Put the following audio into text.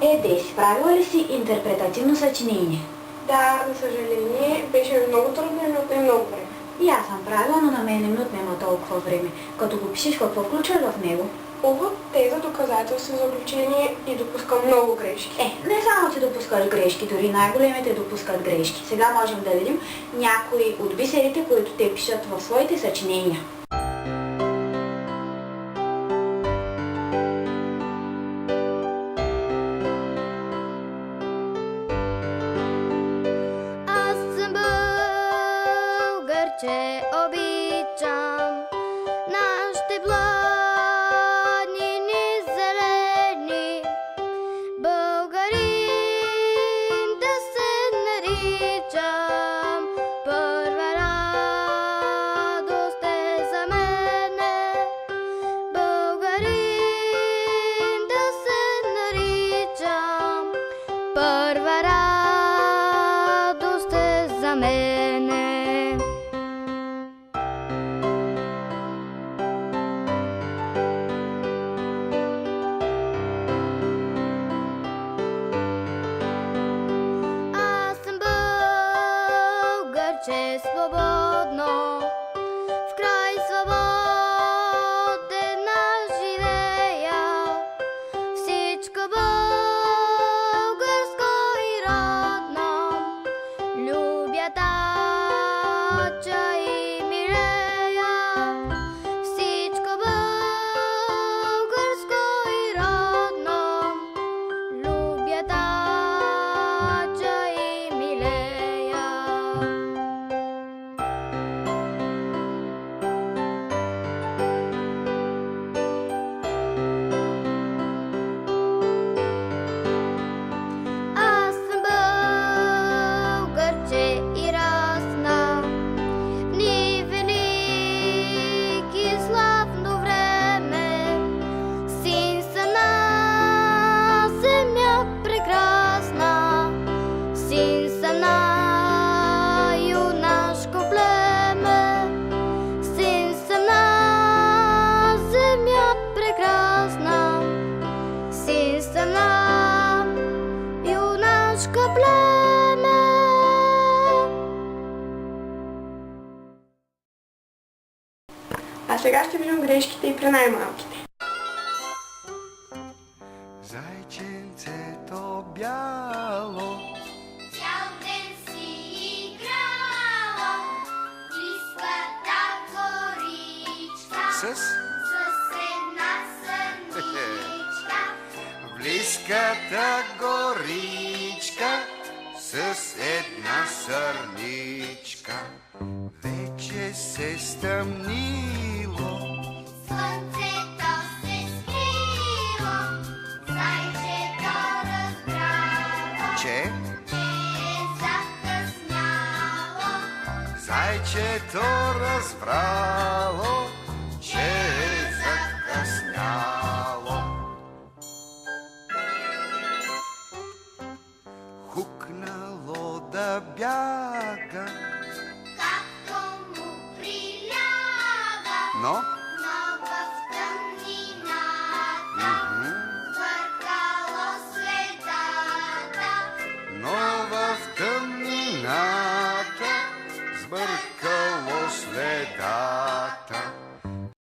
Деси, правила ли си интерпретативно съчинение? Да, за съжаление, беше много трудно и ми отне много време. И аз съм правила, но на мен не ми отнема толкова време. Като го пишеш, какво включваш в него? Увод, теза, доказателство, заключение и допускам много грешки. Не само ти допускаш грешки, дори най-големите допускат грешки. Сега можем да видим някои от бисерите, които те пишат в своите съчинения. Че обичам нашите планини зелени, българин да се наричам, първа радост е за мене, българин да се наричам, първа радост е за мене. Че свободно, в край свободен живея, всичко българско и родно, любя тача и милея, всичко българско и родно, любя тача и милея. А сега ще видим грешките и при най-малките. Зайченцето бяло цял ден си играло, близката горичка с една сърничка. близката горичка с една сърничка. Вече се стъмнило, Слънцето се скрило, зайчето разбрало, че е закъсняло. зайчето разбрало, че е закъсняло. Хукнало да бяга, Както му приляга, но но в тъмнината бъркало следата. но в тъмнината сбъркало следата.